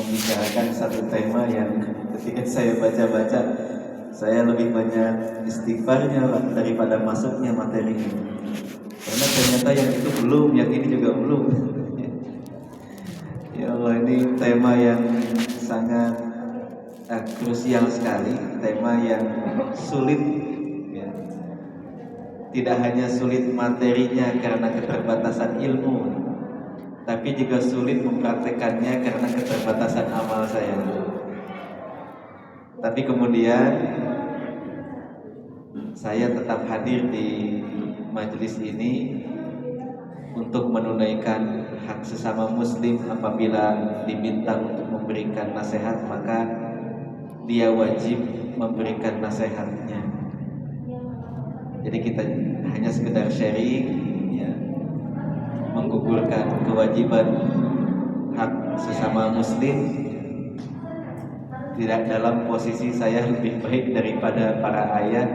membicarakan satu tema yang ketika saya baca-baca, saya lebih banyak istighfarnya daripada masuknya materinya. Karena ternyata yang itu belum, yang ini juga belum. Ya Allah, ini tema yang sangat krusial sekali, tema yang sulit. Ya. Tidak hanya sulit materinya karena keterbatasan ilmu, tapi juga sulit mempraktekannya karena keterbatasan amal saya. Tapi kemudian saya tetap hadir di majelis ini untuk menunaikan hak sesama muslim. Apabila diminta untuk memberikan nasihat, maka dia wajib memberikan nasihatnya. Jadi kita hanya sekedar sharing, ya, menggugurkan kewajiban hak sesama muslim. Tidak dalam posisi saya lebih baik daripada para ayah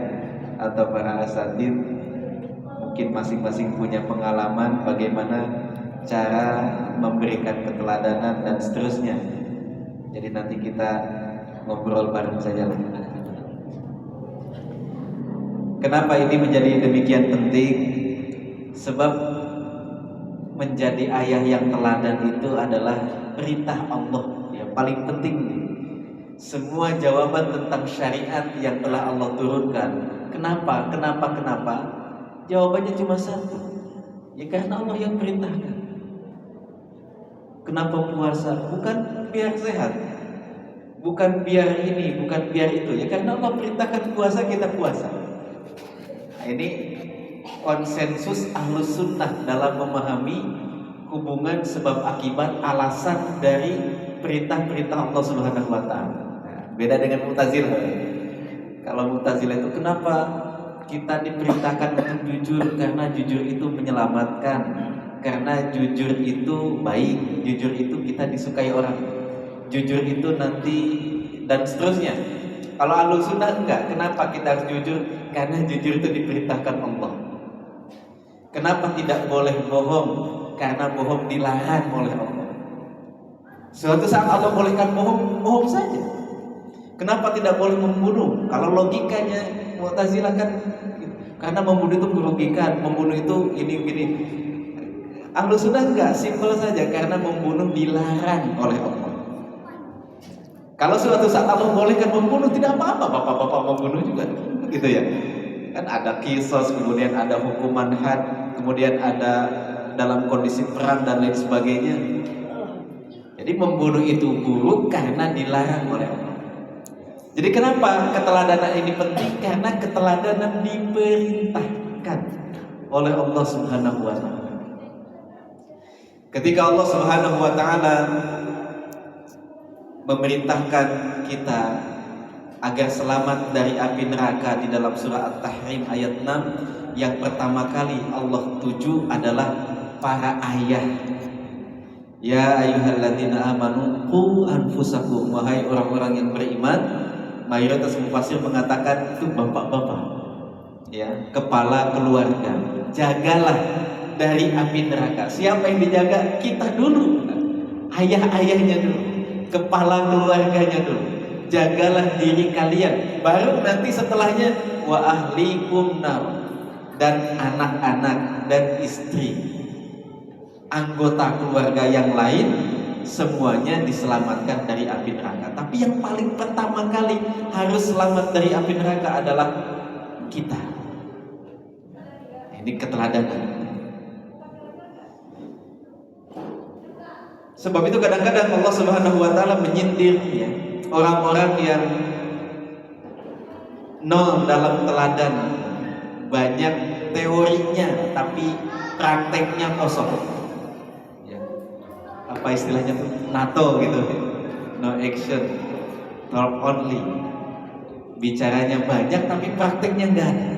atau para asatid. Mungkin masing-masing punya pengalaman bagaimana cara memberikan keteladanan dan seterusnya. Jadi nanti kita ngobrol bareng saja lah. Kenapa ini menjadi demikian penting? Sebab menjadi ayah yang teladan itu adalah perintah Allah yang paling penting. Semua jawaban tentang syariat yang telah Allah turunkan, kenapa? Jawabannya cuma satu, ya karena Allah yang perintahkan. Kenapa puasa? Bukan biar sehat, bukan biar ini, bukan biar itu, ya karena Allah perintahkan puasa, kita puasa. Nah, ini konsensus ahlus sunnah dalam memahami hubungan sebab akibat, alasan dari perintah-perintah Allah Subhanahu wa Ta'ala. Beda dengan Mu'tazilah. Kalau Mu'tazilah itu, kenapa kita diperintahkan untuk jujur? Karena jujur itu menyelamatkan, karena jujur itu baik, jujur itu kita disukai orang, jujur itu nanti, dan seterusnya. Kalau Ahlus Sunnah enggak. Kenapa kita harus jujur? Karena jujur itu diperintahkan Allah. Kenapa tidak boleh bohong? Karena bohong dilarang oleh Allah. Suatu saat Allah bolehkan bohong, bohong saja. Kenapa tidak boleh membunuh? Kalau logikanya Mu'tazilah kan, karena membunuh itu merugikan, membunuh itu ini. Ahlus Sunnah enggak, simpel saja, karena membunuh dilarang oleh Allah. Kalau suatu saat Allah bolehkan membunuh, tidak apa-apa, bapak-bapak membunuh juga, gitu ya. Kan ada kisos, kemudian ada hukuman had, kemudian ada dalam kondisi perang dan lain sebagainya. Jadi membunuh itu buruk karena dilarang oleh Allah. Jadi kenapa keteladanan ini penting? Karena keteladanan diperintahkan oleh Allah Subhanahu wa Ta'ala. Ketika Allah Subhanahu wa Ta'ala memerintahkan kita agar selamat dari api neraka di dalam surah At-Tahrim ayat 6, yang pertama kali Allah tuju adalah para ayah. Ya ayyuhalladzina amanu qu anfusakum, wahai orang-orang yang beriman. Mayoritas mufassir mengatakan itu bapak-bapak, ya, kepala keluarga. Jagalah dari api neraka. Siapa yang dijaga? Kita dulu, ayah-ayahnya dulu, kepala keluarganya dulu. Jagalah diri kalian, baru nanti setelahnya wa ahlikum nar, dan anak-anak dan istri, anggota keluarga yang lain, semuanya diselamatkan dari api neraka. Tapi yang paling pertama kali harus selamat dari api neraka adalah kita. Ini keteladanan. Sebab itu kadang-kadang Allah Subhanahu wa Ta'ala menyindir, ya, orang-orang yang nol dalam teladan, banyak teorinya tapi prakteknya kosong. Apa istilahnya tuh? NATO gitu. No action, talk only. Bicaranya banyak tapi prakteknya enggak ada.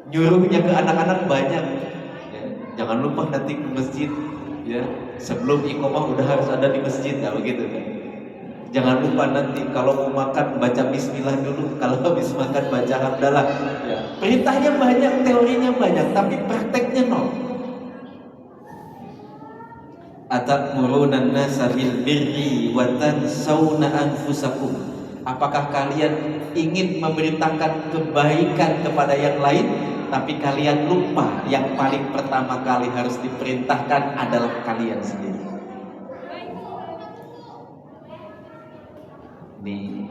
Nyuruhnya ke anak-anak banyak, ya, jangan lupa nanti ke masjid, ya, sebelum iqomah udah harus ada di masjid, ya, begitu kan. Jangan lupa nanti kalau mau makan baca bismillah dulu, kalau habis makan baca hamdalah, ya. Perintahnya banyak, teorinya banyak, tapi prakteknya nol. Atamuruna an-nasa bil birri wa tansawna anfusakum. Apakah kalian ingin memberitakan kebaikan kepada yang lain, tapi kalian lupa yang paling pertama kali harus diperintahkan adalah kalian sendiri. Nih.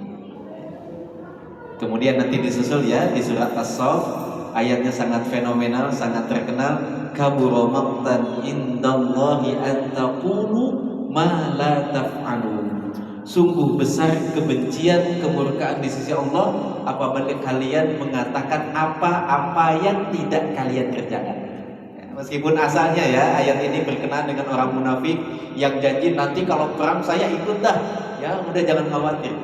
Kemudian nanti disusul ya di surat As-Saff, ayatnya sangat fenomenal, sangat terkenal. Kabura maqtan indallahi an taqulu ma la taf'alun. Sungguh besar kebencian, kemurkaan di sisi Allah apabila kalian mengatakan apa-apa yang tidak kalian kerjakan. Ya, meskipun asalnya ya ayat ini berkenaan dengan orang munafik yang janji nanti kalau perang saya ikut dah. Ya udah jangan khawatir.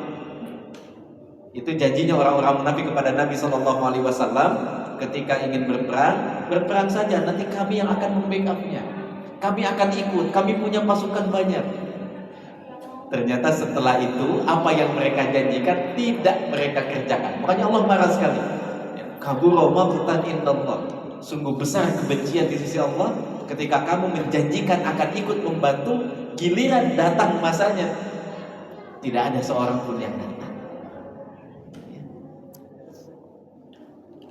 Itu janjinya orang-orang munafik kepada Nabi SAW ketika ingin berperang saja, nanti kami yang akan membackup-nya, kami akan ikut, kami punya pasukan banyak. Ternyata setelah itu apa yang mereka janjikan tidak mereka kerjakan. Makanya Allah marah sekali. Kabura maqtan indallah. Sungguh besar kebencian di sisi Allah ketika kamu menjanjikan akan ikut membantu, giliran datang masanya tidak ada seorang pun yang datang.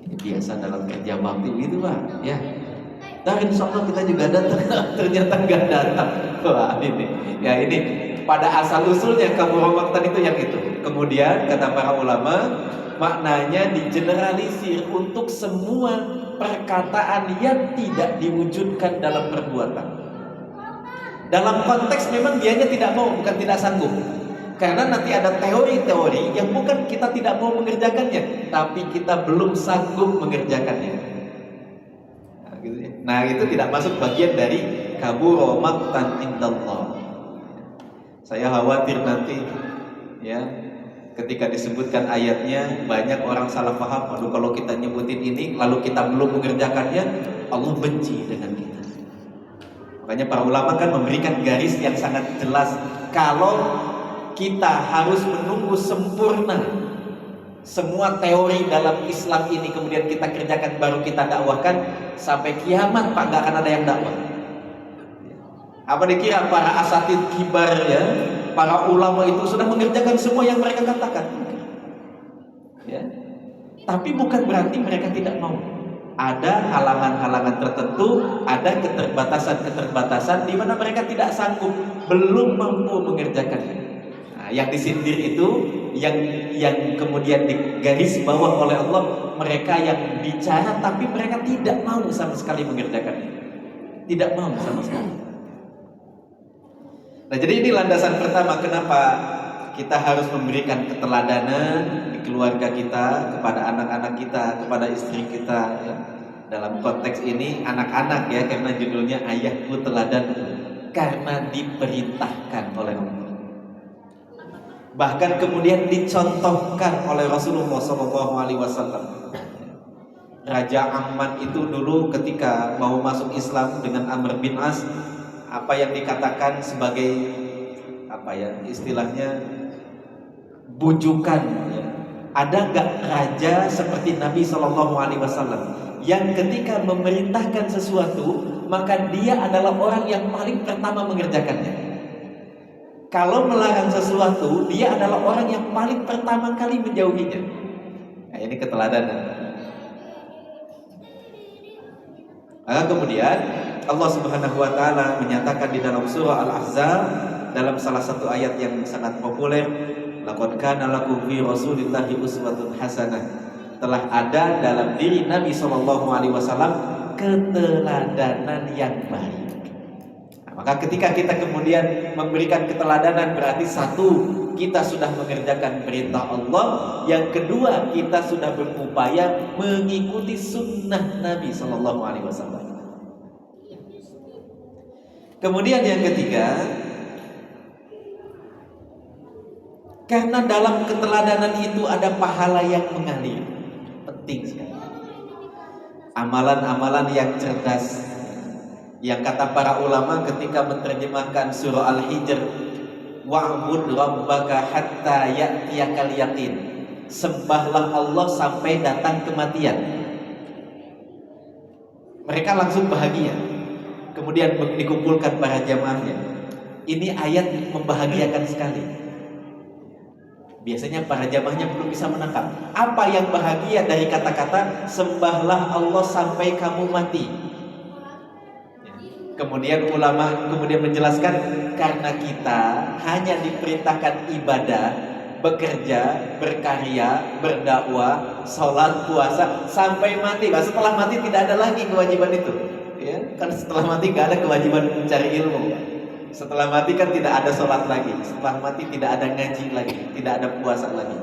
Ini biasa dalam kerja bakti itu Pak, ya. Dan insya Allah kita juga datang, ternyata nggak datang. Wah ini, ya ini pada asal usulnya kabura maqtan itu yang itu. Kemudian kata para ulama, maknanya digeneralisir untuk semua perkataan yang tidak diwujudkan dalam perbuatan. Dalam konteks memang dianya tidak mau, bukan tidak sanggup. Karena nanti ada teori-teori yang bukan kita tidak mau mengerjakannya, tapi kita belum sanggup mengerjakannya. Nah itu tidak masuk bagian dari kabura maqtan indallah. Saya khawatir nanti ya ketika disebutkan ayatnya banyak orang salah paham. Aduh kalau kita nyebutin ini lalu kita belum mengerjakannya, Allah benci dengan kita. Makanya para ulama kan memberikan garis yang sangat jelas. Kalau kita harus menunggu sempurna semua teori dalam Islam ini kemudian kita kerjakan baru kita dakwahkan, sampai kiamat Pak, gak akan ada yang dakwah. Apa dikira para asatid kibar ya, para ulama itu sudah mengerjakan semua yang mereka katakan ya. Tapi bukan berarti mereka tidak mau. Ada halangan-halangan tertentu, ada keterbatasan-keterbatasan di mana mereka tidak sanggup, belum mampu mengerjakannya. Yang disindir itu yang kemudian digaris bawah oleh Allah, mereka yang bicara tapi mereka tidak mau sama sekali mengerjakannya, tidak mau sama sekali. Nah jadi ini landasan pertama kenapa kita harus memberikan keteladanan di keluarga kita, kepada anak-anak kita, kepada istri kita ya. Dalam konteks ini anak-anak ya, karena judulnya Ayahku Teladan, karena diperintahkan oleh Allah. Bahkan kemudian dicontohkan oleh Rasulullah SAW. Raja Amman itu dulu ketika mau masuk Islam dengan Amr bin As, apa yang dikatakan sebagai apa ya istilahnya bujukan ya. Ada nggak raja seperti Nabi SAW yang ketika memerintahkan sesuatu maka dia adalah orang yang paling pertama mengerjakannya. Kalau melarang sesuatu, dia adalah orang yang paling pertama kali menjauhinya. Nah, ini keteladanan. Maka kemudian Allah Subhanahu wa taala menyatakan di dalam surah Al-Ahzab dalam salah satu ayat yang sangat populer, laqad kana lakum fi rasulillahi uswatun hasanah. Telah ada dalam diri Nabi SAW keteladanan yang baik. Maka ketika kita kemudian memberikan keteladanan, berarti satu, kita sudah mengerjakan perintah Allah. Yang kedua, kita sudah berupaya mengikuti sunnah Nabi SAW. Kemudian yang ketiga, karena dalam keteladanan itu ada pahala yang mengalir. Penting sekali. Amalan-amalan yang cerdas, yang kata para ulama ketika menerjemahkan surah Al-Hijr, wa'bud rabbaka hatta ya'tiyakal yaqin, sembahlah Allah sampai datang kematian. Mereka langsung bahagia. Kemudian dikumpulkan para jamaahnya, Ini ayat membahagiakan sekali. Biasanya para jamaahnya belum bisa menangkap apa yang bahagia dari kata-kata sembahlah Allah sampai kamu mati. Kemudian ulama menjelaskan karena kita hanya diperintahkan ibadah, bekerja, berkarya, berdakwah, sholat, puasa sampai mati. Bah, setelah mati tidak ada lagi kewajiban itu. Ya, kan setelah mati nggak ada kewajiban mencari ilmu. Setelah mati kan tidak ada sholat lagi. Setelah mati tidak ada ngaji lagi, tidak ada puasa lagi.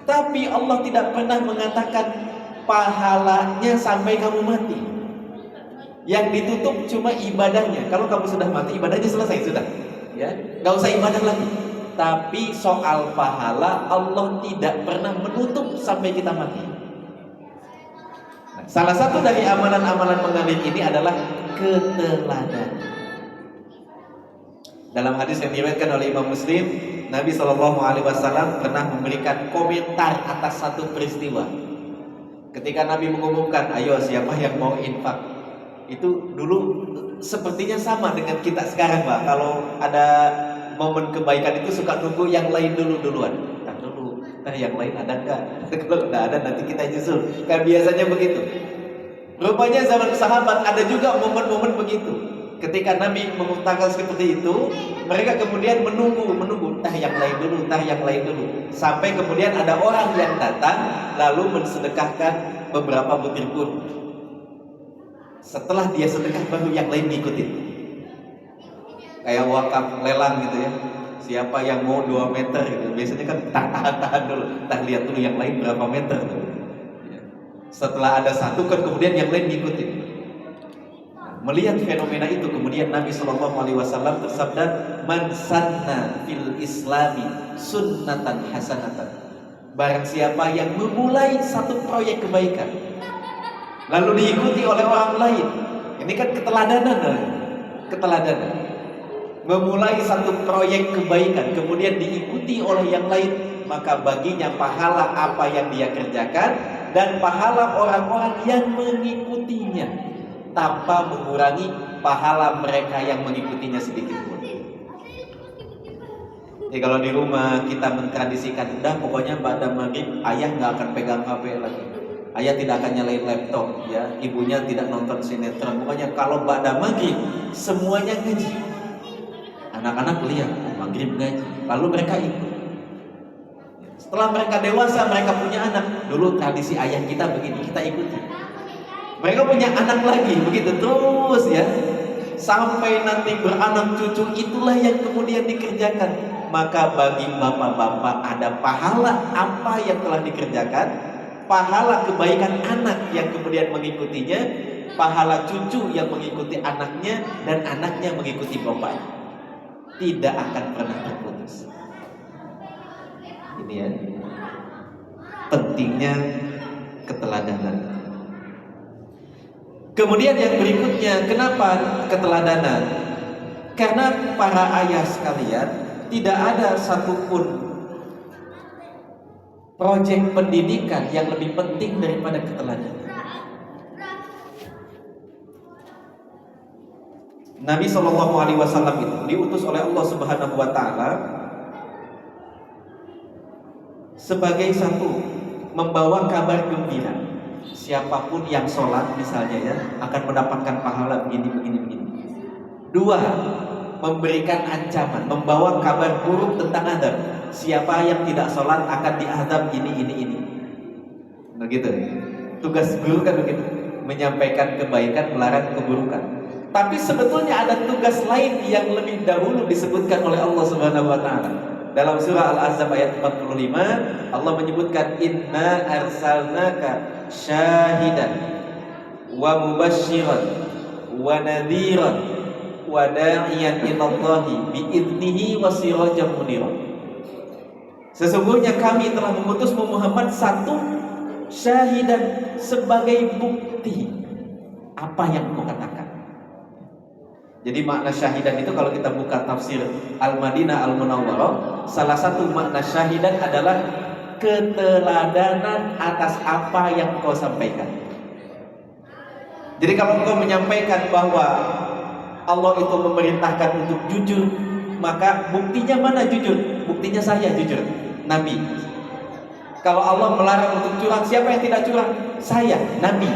Tapi Allah tidak pernah mengatakan pahalanya sampai kamu mati. Yang ditutup cuma ibadahnya. Kalau kamu sudah mati, ibadahnya selesai sudah. Ya, nggak usah ibadah lagi. Tapi soal pahala Allah tidak pernah menutup sampai kita mati. Nah, salah satu dari amalan-amalan mengalir ini adalah keteladanan. Dalam hadis yang diriwayatkan oleh Imam Muslim, Nabi SAW pernah memberikan komentar atas satu peristiwa. Ketika Nabi mengumumkan, ayo siapa yang mau infak? Itu dulu sepertinya sama dengan kita sekarang, Pak. Kalau ada momen kebaikan itu suka nunggu yang lain duluan. Ntar dulu, ntar yang lain ada enggak? Kalau enggak ada nanti kita nyusul. Kan biasanya begitu. Rupanya zaman sahabat ada juga momen-momen begitu. Ketika Nabi mengutarakan seperti itu, mereka kemudian menunggu, entah yang lain dulu, sampai kemudian ada orang yang datang lalu mensedekahkan beberapa butir kurma. Setelah dia sedekah baru yang lain ngikutin. Kayak wakaf lelang gitu ya. Siapa yang mau 2 meter gitu. Biasanya kan tahan dulu, lihat dulu yang lain berapa meter tuh. Setelah ada satu kan kemudian yang lain ngikutin. Melihat fenomena itu, kemudian Nabi SAW bersabda, "Man sanna fil islami sunnatan hasanatan." Barang siapa yang memulai satu proyek kebaikan, lalu diikuti oleh orang lain, ini kan keteladanan. Memulai satu proyek kebaikan, kemudian diikuti oleh yang lain, maka baginya pahala apa yang dia kerjakan dan pahala orang-orang yang mengikutinya, tanpa mengurangi pahala mereka yang mengikutinya sedikit pun. Jadi kalau di rumah kita mentradisikan, udah pokoknya pada maghrib ayah nggak akan pegang HP lagi, ayah tidak akan nyalain laptop, ya, ibunya tidak nonton sinetron. Pokoknya kalau pada maghrib semuanya ngaji. Anak-anak lihat, maghrib ngaji, lalu mereka ikut. Setelah mereka dewasa, mereka punya anak. Dulu tradisi ayah kita begini, kita ikuti. Mereka punya anak lagi, begitu terus ya. Sampai nanti beranak cucu, itulah yang kemudian dikerjakan. Maka bagi bapak-bapak ada pahala apa yang telah dikerjakan, pahala kebaikan anak yang kemudian mengikutinya, pahala cucu yang mengikuti anaknya, dan anaknya mengikuti bapaknya. Tidak akan pernah terputus. Ini ya, pentingnya keteladanan. Kemudian yang berikutnya, kenapa keteladanan? Karena para ayah sekalian, tidak ada satupun proyek pendidikan yang lebih penting daripada keteladanan. Nabi SAW itu diutus oleh Allah Subhanahu Wa Taala sebagai satu membawa kabar gembira. Siapapun yang sholat misalnya ya akan mendapatkan pahala begini. 2, memberikan ancaman, membawa kabar buruk tentang azab. Siapa yang tidak sholat akan diazab ini. Begitu. Tugas guru kan begitu, menyampaikan kebaikan, melarang keburukan. Tapi sebetulnya ada tugas lain yang lebih dahulu disebutkan oleh Allah Subhanahu Wa Taala. Dalam surah Al-Ahzab ayat 45, Allah menyebutkan, "Inna arsalnaka syahidan wa mubasysyiran wa nadhiran wa da'iyan ilallahi bi'idnihi wa sirajan munira." Sesungguhnya kami telah mengutusmu Muhammad satu syahidan, sebagai bukti apa yang kau katakan. Jadi makna syahidan itu kalau kita buka tafsir Al-Madinah Al-Munawwarah, salah satu makna syahidan adalah keteladanan atas apa yang kau sampaikan. Jadi kalau kau menyampaikan bahwa Allah itu memerintahkan untuk jujur, maka buktinya mana jujur? Buktinya saya jujur, Nabi. Kalau Allah melarang untuk curang, siapa yang tidak curang? Saya, Nabi.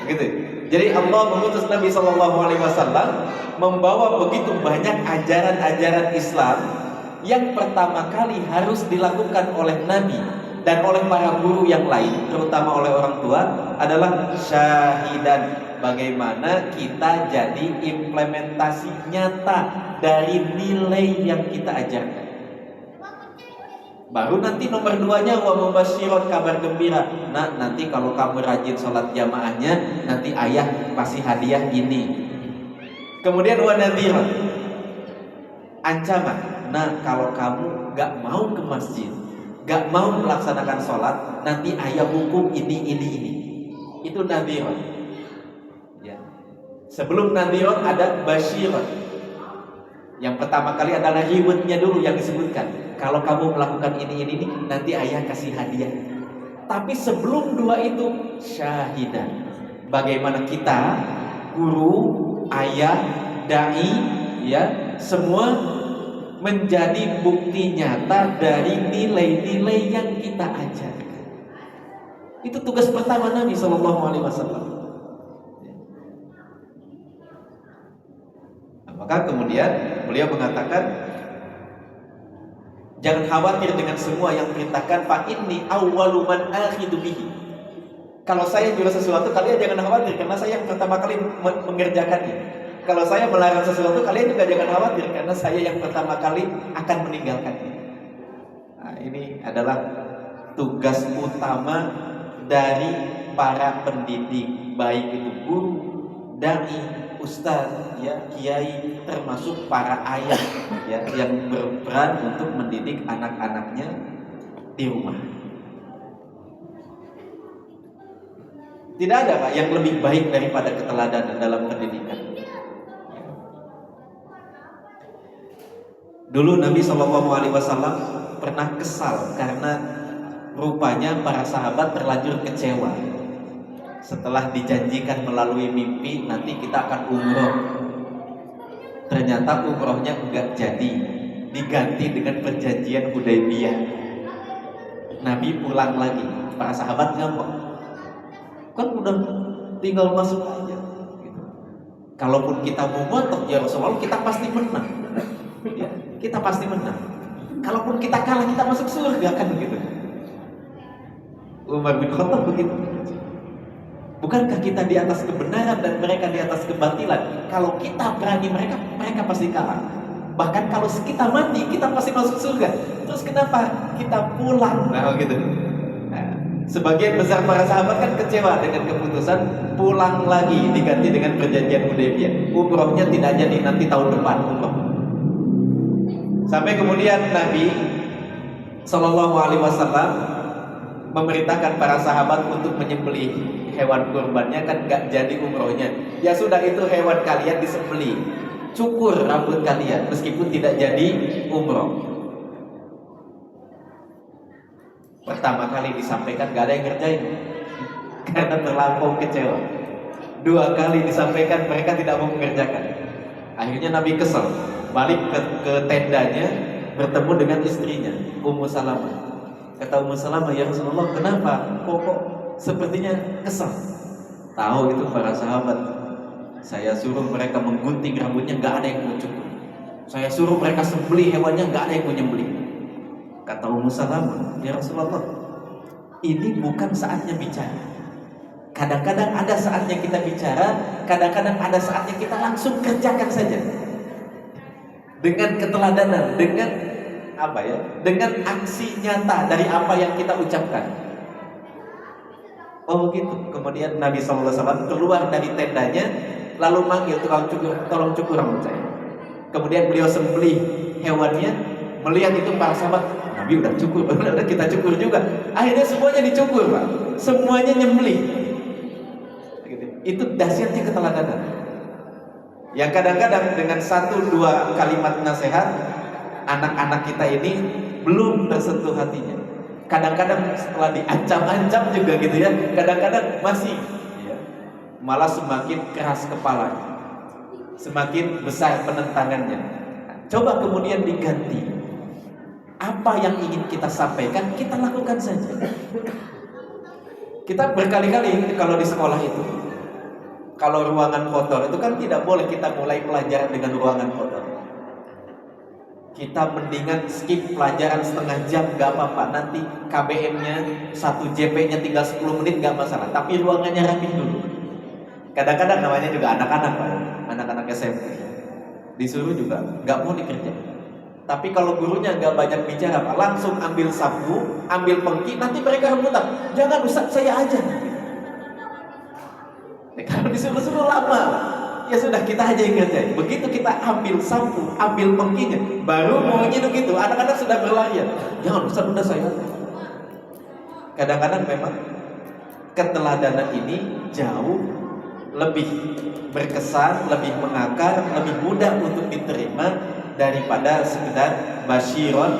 Begitu. Jadi Allah mengutus Nabi SAW membawa begitu banyak ajaran-ajaran Islam yang pertama kali harus dilakukan oleh Nabi dan oleh para guru yang lain, terutama oleh orang tua, adalah syahidan. Bagaimana kita jadi implementasi nyata dari nilai yang kita ajarkan. Baru nanti nomor 2-nya wa mubasyiron, kabar gembira. Nah, nanti kalau kamu rajin sholat jamaahnya, nanti ayah kasih hadiah ini. Kemudian wa nadhiron, ancaman. Nah, kalau kamu gak mau ke masjid, gak mau melaksanakan sholat, nanti ayah hukum ini. Itu nadhiron. Ya. Sebelum nadhiron ada basyiron. Yang pertama kali adalah rewardnya dulu yang disebutkan. Kalau kamu melakukan ini, nanti ayah kasih hadiah. Tapi sebelum dua itu syahidan. Bagaimana kita, guru, ayah, dai, ya, semua menjadi bukti nyata dari nilai-nilai yang kita ajarkan. Itu tugas pertama Nabi SAW. Maka kemudian beliau mengatakan, jangan khawatir dengan semua yang perintahkan, fa inni awwalu man akhidu bihi. Kalau saya jual sesuatu, kalian jangan khawatir karena saya yang pertama kali mengerjakannya. Kalau saya melarang sesuatu, kalian juga jangan khawatir karena saya yang pertama kali akan meninggalkannya. Nah, ini adalah tugas utama dari para pendidik, baik itu guru, dai, ustaz, ya, kiai, termasuk para ayah, ya, yang berperan untuk mendidik anak-anaknya di rumah. Tidak ada Pak yang lebih baik daripada keteladanan dalam pendidikan. Dulu Nabi SAW pernah kesal karena rupanya para sahabat terlanjur kecewa. Setelah dijanjikan melalui mimpi nanti kita akan umroh, ternyata umrohnya enggak jadi, diganti dengan perjanjian Hudaybiyah. Nabi pulang lagi, para sahabat ngambek, kan udah tinggal masuk aja gitu. Kalaupun kita mau ngotot ya Rasulullah, kita pasti menang ya, kita pasti menang. Kalaupun kita kalah, kita masuk surga kan begitu. Umar bin Khattab begitu. Bukankah kita di atas kebenaran dan mereka di atas kebatilan? Kalau kita berani mereka pasti kalah. Bahkan kalau kita mati, kita pasti masuk surga. Terus kenapa kita pulang? Nah, gitu. Nah, sebagian besar para sahabat kan kecewa dengan keputusan pulang lagi diganti dengan perjanjian Hudaybiyah. Umrohnya tidak jadi, nanti tahun depan umroh. Sampai kemudian Nabi SAW memerintahkan para sahabat untuk menyembelih hewan kurbannya, kan gak jadi umrohnya. Ya sudah, itu hewan kalian disembelih, cukur rambut kalian meskipun tidak jadi umroh. Pertama kali disampaikan gak ada yang ngerjain karena terlampau kecewa. Dua kali disampaikan mereka tidak mau mengerjakan. Akhirnya Nabi kesal, balik ke tendanya, bertemu dengan istrinya Ummu Salamah. Kata Ummu Salamah, ya Rasulullah, kenapa kok sepertinya kesal? Tahu itu para sahabat, saya suruh mereka menggunting rambutnya, gak ada yang mau cukur. Saya suruh mereka sembelih hewannya, gak ada yang mau nyembelih. Kata Ummu Salamah, ya Rasulullah, ini bukan saatnya bicara. Kadang-kadang ada saatnya kita bicara, kadang-kadang ada saatnya kita langsung kerjakan saja. Dengan keteladanan, dengan dengan aksi nyata dari apa yang kita ucapkan. Oh gitu. Kemudian Nabi SAW keluar dari tendanya, lalu manggil tukang cukur, tolong cukur rambut saya. Kemudian beliau sembelih hewannya, melihat itu para sahabat, Nabi udah cukur, udah kita cukur juga. Akhirnya semuanya dicukur Pak, semuanya nyembelih. Itu dahsyatnya keteladanan. Yang kadang-kadang dengan 1-2 kalimat nasihat, anak-anak kita ini belum tersentuh hatinya. Kadang-kadang setelah diancam-ancam juga gitu ya, kadang-kadang masih ya, malah semakin keras kepala, semakin besar penentangannya. Coba kemudian diganti. Apa yang ingin kita sampaikan, kita lakukan saja. Kita berkali-kali kalau di sekolah itu, kalau ruangan kotor itu kan tidak boleh kita mulai pelajaran dengan ruangan kotor. Kita mendingan skip pelajaran setengah jam, gak apa-apa. Nanti KBM-nya 1 JP-nya tinggal 10 menit gak masalah. Tapi ruangannya rapi dulu. Kadang-kadang namanya juga anak-anak, anak-anak SMP. Disuruh juga gak mau dikerjain. Tapi kalau gurunya gak banyak bicara, langsung ambil sapu, ambil pengki, nanti mereka rebutan. Jangan, Ustaz, saya aja. Kalau disuruh-suruh lama, ya sudah, kita aja yang ngerjain. Begitu kita ambil sapu, ambil pengkinya, baru maunya begitu. Anak-anak sudah berlarian. Jangan, Ustaz, udah saya. Kadang-kadang memang keteladanan ini jauh lebih berkesan, lebih mengakar, lebih mudah untuk diterima daripada sekedar basyiron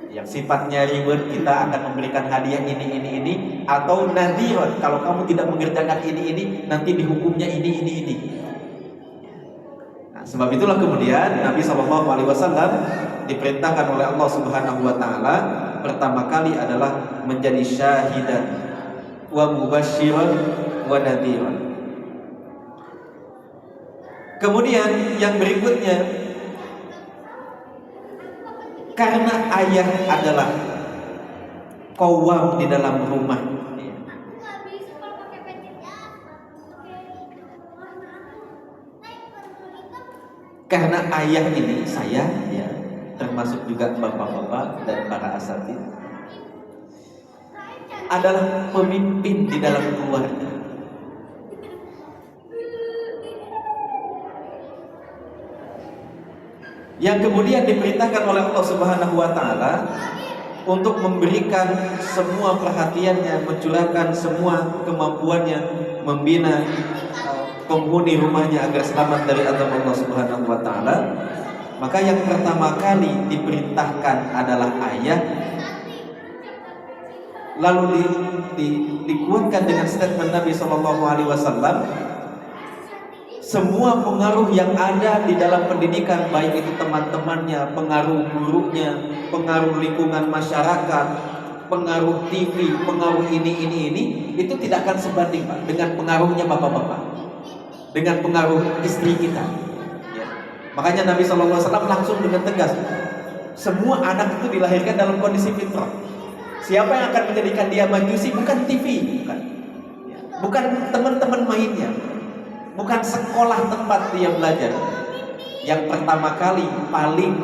yang sifatnya reward, kita akan memberikan hadiah ini, atau nadhiron, kalau kamu tidak mengerjakan ini nanti dihukumnya ini. Nah, sebab itulah kemudian Nabi SAW diperintahkan oleh Allah Subhanahu Wa Taala pertama kali adalah menjadi syahidan wa mubasyiran wa nadhiran. Kemudian yang berikutnya, karena ayah adalah qawwam di dalam rumah. Karena ayah ini, saya ya, termasuk juga bapak-bapak dan para asatidz, adalah pemimpin di dalam keluarga. Yang kemudian diperintahkan oleh Allah Subhanahu Wa Taala untuk memberikan semua perhatiannya, mencurahkan semua kemampuannya, membina penghuni rumahnya agar selamat dari azab Allah Subhanahu Wa Taala. Maka yang pertama kali diperintahkan adalah ayah. Lalu dikuatkan dengan statement Nabi SAW, semua pengaruh yang ada di dalam pendidikan, baik itu teman-temannya, pengaruh gurunya, pengaruh lingkungan masyarakat, pengaruh TV, pengaruh ini, itu tidak akan sebanding, Pak, dengan pengaruhnya bapak-bapak, dengan pengaruh istri kita. Ya. Makanya Nabi SAW langsung dengan tegas, semua anak itu dilahirkan dalam kondisi fitrah. Siapa yang akan menjadikan dia majusi? Bukan TV, bukan teman-teman mainnya, bukan sekolah tempat dia belajar. Yang pertama kali paling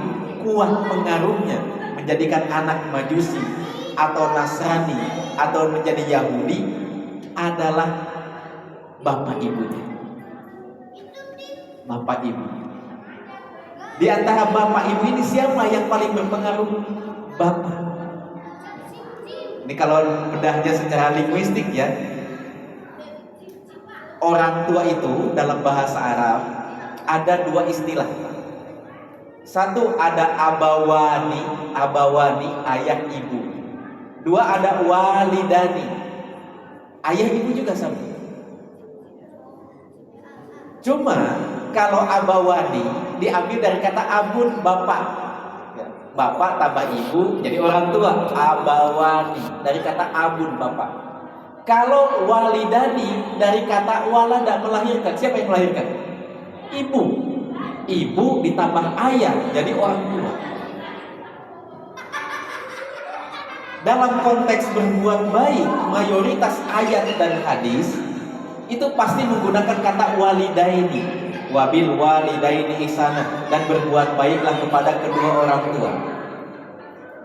kuat pengaruhnya menjadikan anak majusi atau Nasrani atau menjadi Yahudi adalah bapak ibunya. Bapak ibu. Di antara bapak ibu ini siapa yang paling berpengaruh? Bapak. Ini kalau bedahnya secara linguistik ya, orang tua itu dalam bahasa Arab ada dua istilah. Satu ada abawani ayah ibu. Dua ada walidani, ayah ibu juga sama. Cuma kalau abawani diambil dari kata abun, bapak. Bapak tambah ibu jadi orang tua, abawani dari kata abun, bapak. Kalau walidani dari kata walada, melahirkan. Siapa yang melahirkan? Ibu. Ibu ditambah ayah jadi orang tua. Dalam konteks berbuat baik, mayoritas ayat dan hadis itu pasti menggunakan kata walidaini, wabil walidaini ihsana, dan berbuat baiklah kepada kedua orang tua.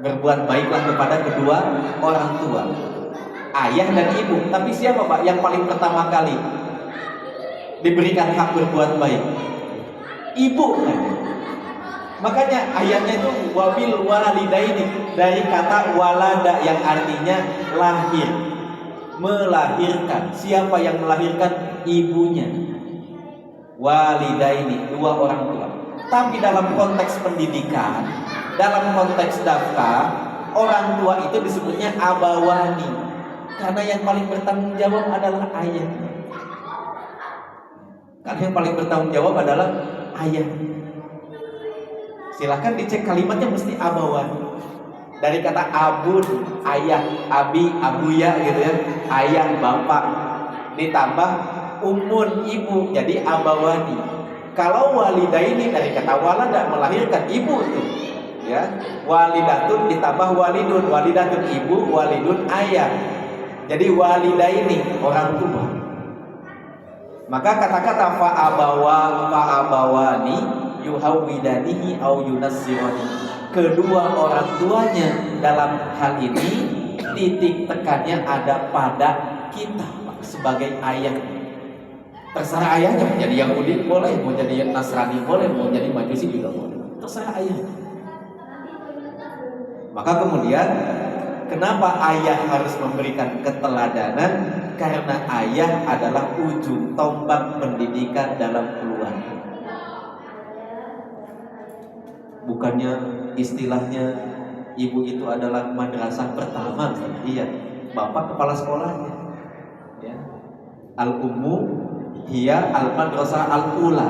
Berbuat baiklah kepada kedua orang tua, ayah dan ibu. Tapi siapa, Pak, yang paling pertama kali diberikan hak berbuat baik? Ibu. Makanya ayatnya itu wabil walidaini dari kata walada yang artinya lahir, melahirkan. Siapa yang melahirkan? Ibunya. Walidaini, dua orang tua. Tapi dalam konteks pendidikan, dalam konteks daftar, orang tua itu disebutnya abawani, karena yang paling bertanggung jawab adalah ayah. Karena yang paling bertanggung jawab adalah ayah. Silahkan dicek kalimatnya mesti abawani. Dari kata abun, ayah, abi, abuya gitu ya, ayah, bapak, ditambah umun, ibu, jadi abawani. Kalau walidaini dari kata walada, melahirkan, ibu itu, ya, walidatun ditambah walidun, walidatun ibu, walidun ayah, jadi walidaini orang tua. Maka kata-kata fa'abawani yuhawwidanihi au yunassirani, kedua orang tuanya dalam hal ini titik tekannya ada pada kita sebagai ayah. Terserah ayahnya, mau jadi Yahudi boleh, mau jadi Nasrani boleh, mau jadi Majusi juga boleh, terserah ayah. Maka kemudian kenapa ayah harus memberikan keteladanan? Karena ayah adalah ujung tombak pendidikan dalam keluarga. Bukannya istilahnya ibu itu adalah madrasah pertama, iya, bapak kepala sekolahnya, ya. Al-ummu hiya al-madrasah al-ula.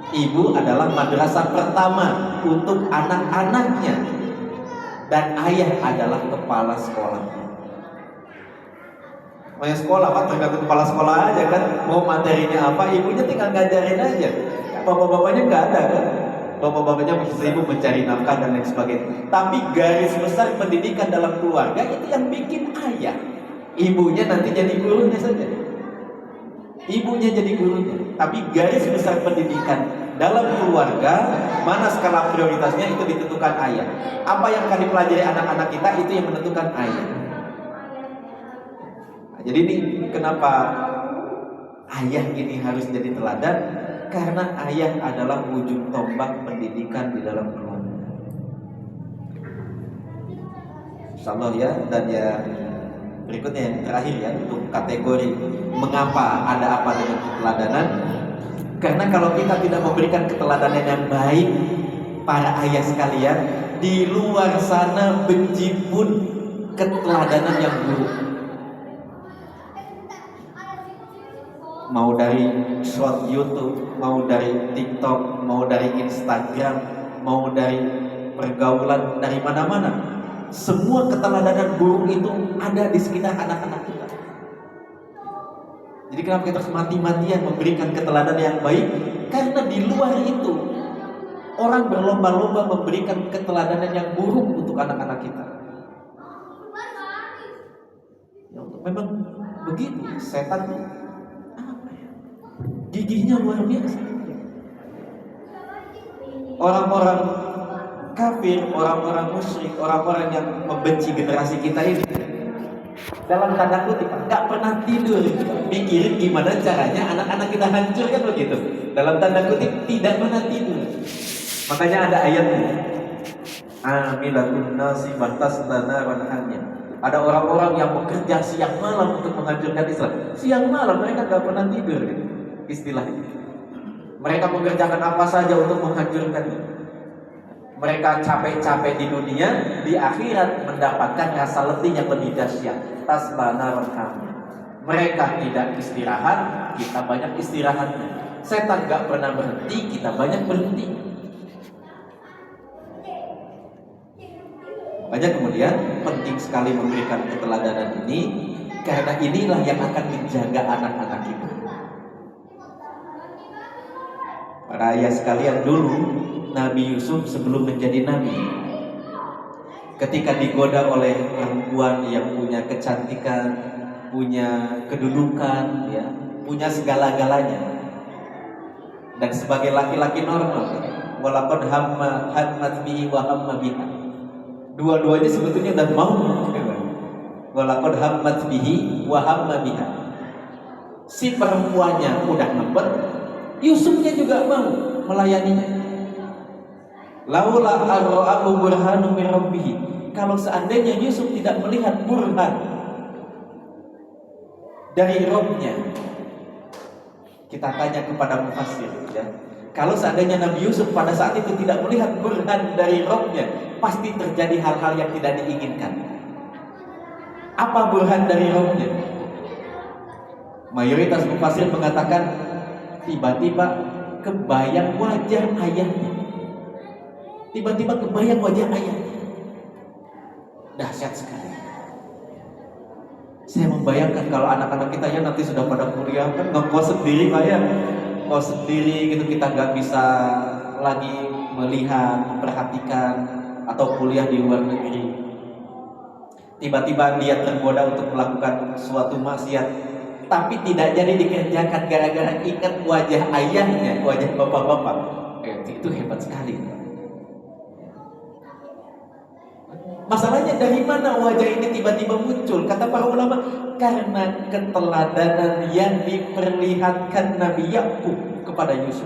Ibu adalah madrasah pertama untuk anak-anaknya, dan ayah adalah kepala sekolahnya. Mau sekolah Pak, tergantung kepala sekolah aja kan, mau materinya apa, ibunya tinggal ngajarin aja. Bapak-bapaknya nggak ada kan, bapak-bapaknya sibuk mencari nafkah dan lain sebagainya. Tapi garis besar pendidikan dalam keluarga itu yang bikin ayah. Ibunya nanti jadi gurunya saja. Ibunya jadi gurunya. Tapi garis besar pendidikan dalam keluarga, mana skala prioritasnya itu ditentukan ayah. Apa yang akan dipelajari anak-anak kita itu yang menentukan ayah. Nah, jadi ini kenapa ayah ini harus jadi teladan? Karena ayah adalah ujung tombak pendidikan di dalam keluarga. Insyaallah ya. Dan ya berikutnya yang terakhir ya, untuk kategori mengapa ada apa dengan keteladanan. Karena kalau kita tidak memberikan keteladanan yang baik, para ayah sekalian, di luar sana berjibun keteladanan yang buruk. Mau dari short YouTube, mau dari TikTok, mau dari Instagram, mau dari pergaulan, dari mana-mana, semua keteladanan buruk itu ada di sekitar anak-anak kita. Jadi kenapa kita harus mati-matian memberikan keteladanan yang baik? Karena di luar itu orang berlomba-lomba memberikan keteladanan yang buruk untuk anak-anak kita. Ya, memang begitu, setan tuh gigihnya luar biasa. Orang-orang kafir, orang-orang musyrik, orang-orang yang membenci generasi kita ini, dalam tanda kutip nggak pernah tidur mikirin gimana caranya anak-anak kita hancur, kan begitu. Dalam tanda kutip tidak pernah tidur. Makanya ada ayatnya, amilatun nasibah tasla naran hamiyah. Ada orang-orang yang bekerja siang malam untuk menghancurkan Islam. Siang malam mereka nggak pernah tidur, gitu istilahnya. Mereka mengerjakan apa saja untuk menghancurkannya. Mereka capek-capek di dunia, di akhirat mendapatkan rasa letih yang lebih dahsyat. Tasla naran hamiyah. Mereka tidak istirahat, kita banyak istirahatnya. Setan gak pernah berhenti, kita banyak berhenti. Makanya kemudian penting sekali memberikan keteladanan ini, karena inilah yang akan menjaga anak-anak kita. Para ayah sekalian, dulu Nabi Yusuf sebelum menjadi nabi, ketika digoda oleh perempuan yang punya kecantikan, punya kedudukan, ya, punya segala-galanya, dan sebagai laki-laki normal, walaqad hammat bihi wa hamma biha, dua-duanya sebetulnya udah mau, walaqad hammat bihi wa hamma biha. Si perempuannya udah ngempet, Yusufnya juga mau melayaninya. Laula ar-ra'ahu burhanu min rabbih. Kalau seandainya Yusuf tidak melihat burhan dari Rabb-nya, kita tanya kepada mufassir, ya. Kalau seandainya Nabi Yusuf pada saat itu tidak melihat burhan dari Rabb-nya, pasti terjadi hal-hal yang tidak diinginkan. Apa burhan dari Rabb-nya? Mayoritas mufassir mengatakan tiba-tiba kebayang wajah ayahnya. Tiba-tiba kebayang wajah ayah. Dahsyat sekali. Saya membayangkan kalau anak-anak kita ya nanti sudah pada kuliah, kan ngekos sendiri Pak ya, ngekos sendiri gitu, kita nggak bisa lagi melihat, memperhatikan, atau kuliah di luar negeri. Tiba-tiba dia tergoda untuk melakukan suatu maksiat, tapi tidak jadi dikerjakan gara-gara ingat wajah ayahnya, wajah bapak-bapak. Itu hebat sekali. Masalahnya dari mana wajah ini tiba-tiba muncul? Kata para ulama, karena keteladanan yang diperlihatkan Nabi Yakub kepada Yusuf.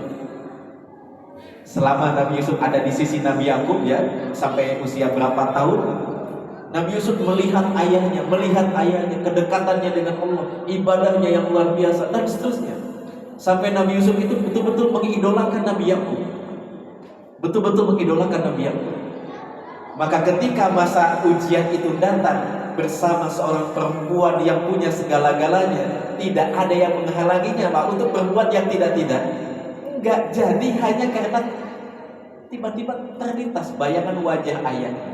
Selama Nabi Yusuf ada di sisi Nabi Yakub ya, sampai usia berapa tahun, Nabi Yusuf melihat ayahnya, kedekatannya dengan Allah, ibadahnya yang luar biasa, dan seterusnya. Sampai Nabi Yusuf itu betul-betul mengidolakan Nabi Yakub. Betul-betul mengidolakan Nabi Yakub. Maka ketika masa ujian itu datang bersama seorang perempuan yang punya segala-galanya, tidak ada yang menghalanginya Pak untuk berbuat yang tidak-tidak. Enggak jadi hanya karena tiba-tiba terlintas bayangan wajah ayahnya.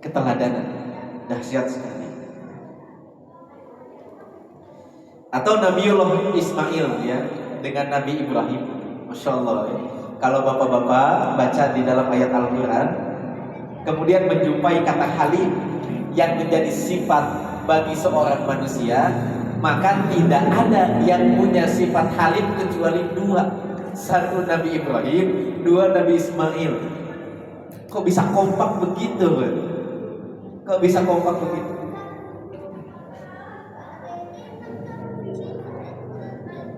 Keteladanan dahsyat sekali. Atau Nabiullah Ismail ya, dengan Nabi Ibrahim. Masya Allah ya. Kalau bapak-bapak baca di dalam ayat Al-Quran, kemudian menjumpai kata halim yang menjadi sifat bagi seorang manusia, maka tidak ada yang punya sifat halim kecuali dua. Satu Nabi Ibrahim, dua Nabi Ismail. Kok bisa kompak begitu? Kok bisa kompak begitu?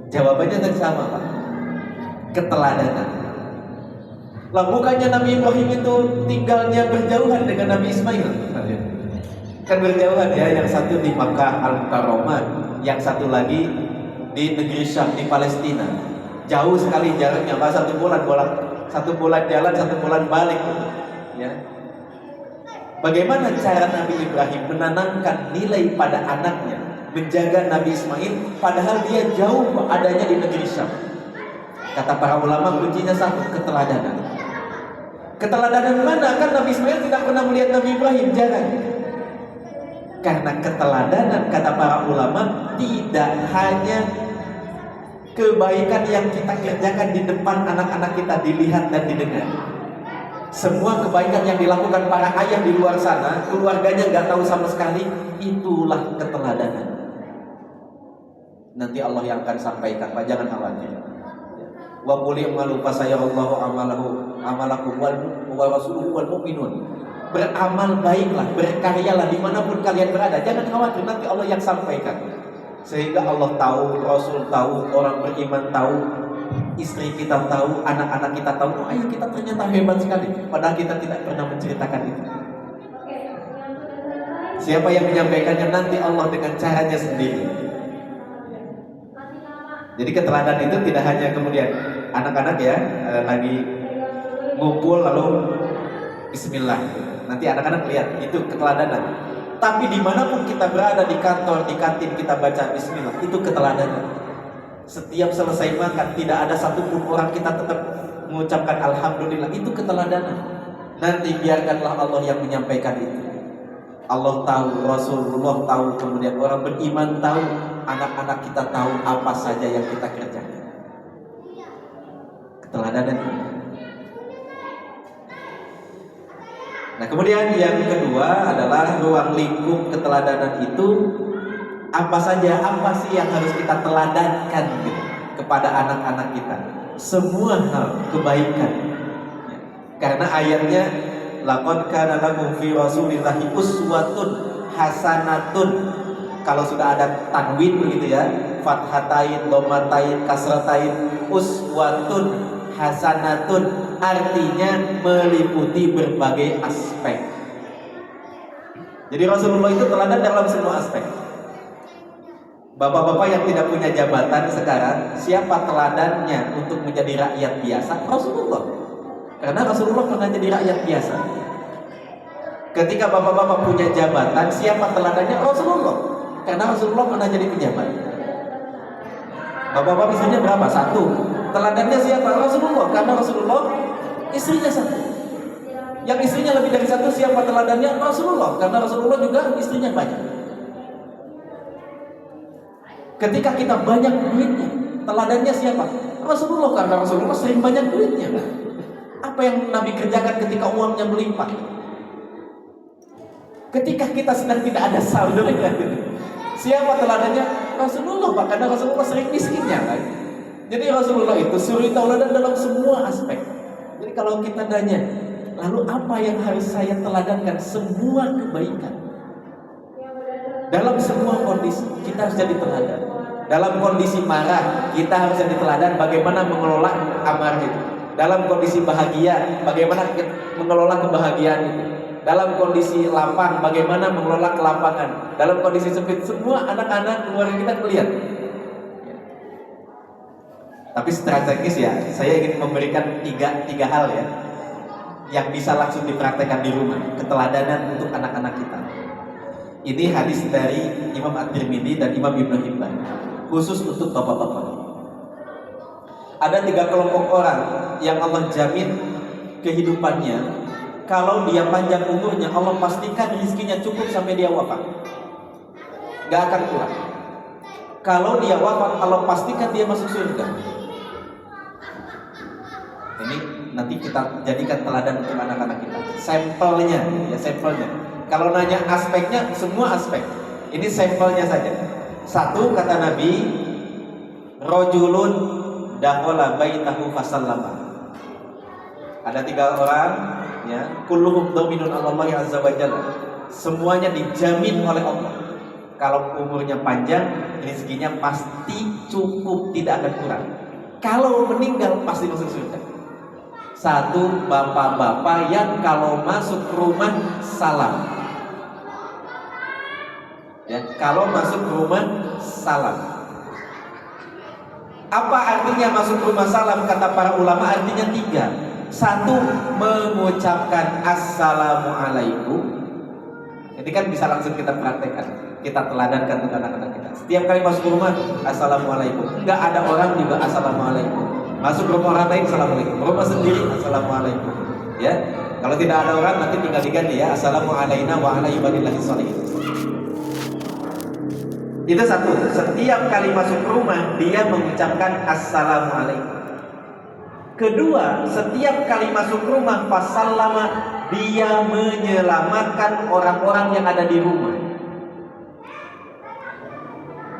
Jawabannya tadi sama Pak, keteladanan. Lah bukannya Nabi Ibrahim itu tinggalnya berjauhan dengan Nabi Ismail? Kan berjauhan ya, yang satu di Makkah Al-Mukarramah, yang satu lagi di negeri Syam di Palestina. Jauh sekali jaraknya Pak, 1 bulan jalan, 1 bulan balik ya. Bagaimana cara Nabi Ibrahim menanamkan nilai pada anaknya, menjaga Nabi Ismail, padahal dia jauh adanya di negeri Syam? Kata para ulama kuncinya satu, keteladanan. Keteladanan mana? Kan Nabi Ismail tidak pernah melihat Nabi Ibrahim, jarang. Karena keteladanan, kata para ulama, tidak hanya kebaikan yang kita kerjakan di depan anak-anak kita dilihat dan didengar. Semua kebaikan yang dilakukan para ayah di luar sana, keluarganya nggak tahu sama sekali, itulah keteladanan. Nanti Allah yang akan sampaikan, Pak, jangan khawatir. Wa qul i'malu fasayarallahu amalakum wa rasuluhu wal mu'minun. Beramal baiklah, berkaryalah dimanapun kalian berada. Jangan khawatir, nanti Allah yang sampaikan. Sehingga Allah tahu, Rasul tahu, orang beriman tahu, istri kita tahu, anak-anak kita tahu, oh ayah kita ternyata hebat sekali, padahal kita tidak pernah menceritakan itu. Siapa yang menyampaikannya? Nanti Allah dengan caranya sendiri. Jadi keteladanan itu tidak hanya kemudian anak-anak ya lagi ngumpul lalu Bismillah, nanti anak-anak lihat, itu keteladanan. Tapi dimanapun kita berada, di kantor, di kantin, kita baca Bismillah, itu keteladanan. Setiap selesai makan, tidak ada satupun orang kita tetap mengucapkan Alhamdulillah, itu keteladanan. Nanti biarkanlah Allah yang menyampaikan itu. Allah tahu, Rasulullah tahu, kemudian orang beriman tahu, anak-anak kita tahu apa saja yang kita kerjakan. Keteladanan. Nah kemudian yang kedua adalah ruang lingkup keteladanan itu apa saja, apa sih yang harus kita teladankan gitu, kepada anak-anak kita. Semua hal kebaikan ya. Karena ayatnya laqad kana lakum fi rasulillahi uswatun hasanatun. Kalau sudah ada tanwin begitu ya, fathatain, dhammatain, kasratain, uswatun hasanatun, artinya meliputi berbagai aspek. Jadi Rasulullah itu teladan dalam semua aspek. Bapak-bapak yang tidak punya jabatan sekarang, siapa teladannya untuk menjadi rakyat biasa? Rasulullah. Karena Rasulullah pernah jadi rakyat biasa. Ketika bapak-bapak punya jabatan, siapa teladannya? Rasulullah. Karena Rasulullah pernah jadi pejabat. Bapak-bapak istrinya berapa? Satu. Teladannya siapa? Rasulullah. Karena Rasulullah istrinya satu. Yang istrinya lebih dari satu, siapa teladannya? Rasulullah. Karena Rasulullah juga istrinya banyak. Ketika kita banyak duitnya, teladannya siapa? Rasulullah. Karena Rasulullah sering banyak duitnya. Apa yang Nabi kerjakan ketika uangnya melimpah? Ketika kita sedang tidak ada saldo, siapa teladannya? Rasulullah, Pak. Karena Rasulullah sering miskinnya, kan? Jadi Rasulullah itu suri tauladan dalam semua aspek. Jadi kalau kita tanya, lalu apa yang harus saya teladankan? Semua kebaikan. Dalam semua kondisi kita harus jadi teladan. Dalam kondisi marah kita harus jadi teladan bagaimana mengelola amarah itu. Dalam kondisi bahagia bagaimana mengelola kebahagiaan itu. Dalam kondisi lapang bagaimana mengelola kelapangan. Dalam kondisi sempit semua anak-anak keluarga kita melihat. Tapi strategis ya, saya ingin memberikan tiga hal ya yang bisa langsung dipraktekkan di rumah, keteladanan untuk anak-anak kita. Ini hadis dari Imam At-Tirmidzi dan Imam Ibnu Hibban, khusus untuk bapak-bapak. Ada 3 kelompok orang yang Allah jamin kehidupannya. Kalau dia panjang umurnya, Allah pastikan rezekinya cukup sampai dia wafat, gak akan kurang. Kalau dia wafat, Allah pastikan dia masuk surga. Ini nanti kita jadikan teladan untuk anak-anak kita. Sampelnya, ya sampelnya. Kalau nanya aspeknya, semua aspek. Ini sampelnya saja. Satu, kata Nabi, rojulun dakhala baitahu fasallama. Ada 3 orang, ya, kulluhum dhaminun Allahi azza wa jalla. Semuanya dijamin oleh Allah. Kalau umurnya panjang, rezekinya pasti cukup, tidak akan kurang. Kalau meninggal pasti masuk surga. Satu, bapak-bapak yang kalau masuk rumah salam. Ya, kalau masuk rumah salam. Apa artinya masuk rumah salam? Kata para ulama artinya 3. Satu, mengucapkan assalamualaikum. Ini kan bisa langsung kita praktekkan, kita teladankan untuk anak-anak kita. Setiap kali masuk rumah, assalamualaikum. Enggak ada orang juga assalamualaikum. Masuk rumah orang lain, assalamualaikum. Rumah sendiri, assalamualaikum. Ya, kalau tidak ada orang nanti tinggal diganti ya, assalamualaikum wa ala ibadillahi sholihin. Itu satu. Setiap kali masuk rumah dia mengucapkan assalamualaikum. Kedua, setiap kali masuk rumah fasallama, dia menyelamatkan orang-orang yang ada di rumah.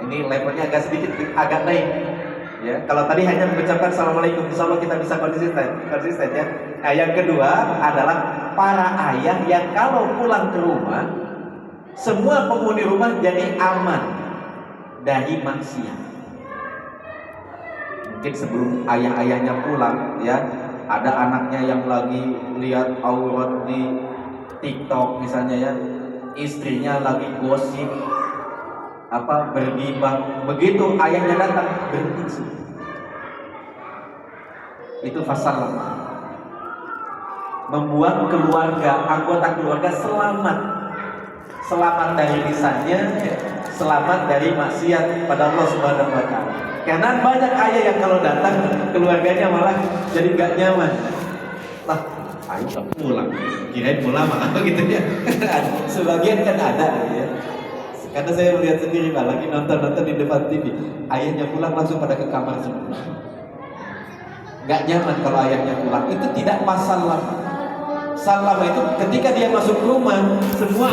Ini levelnya agak sedikit agak naik. Ya, kalau tadi hanya mengucapkan assalamualaikum, insyaallah kita bisa konsisten ya. Nah, yang kedua adalah para ayah yang kalau pulang ke rumah, semua penghuni rumah jadi aman dari maksiat. Mungkin sebelum ayah-ayahnya pulang, ya, ada anaknya yang lagi lihat aurat di TikTok misalnya ya, istrinya lagi gosip, bergibah. Begitu ayahnya datang, berhenti. Itu fasal, membuat keluarga, anggota keluarga selamat dari lisannya, selamat dari maksiat pada Allah Subhanahu wa taala. Karena banyak ayah yang kalau datang keluarganya malah jadi gak nyaman. Lah, ayo pulang, kirain pulang malah gitu ya. Sebagian kan ada ya. Karena saya melihat sendiri Pak, lagi nonton di depan TV, ayahnya pulang langsung pada ke kamar semua. Gak nyaman kalau ayahnya pulang. Itu tidak pas salam. Salam itu ketika dia masuk rumah, semua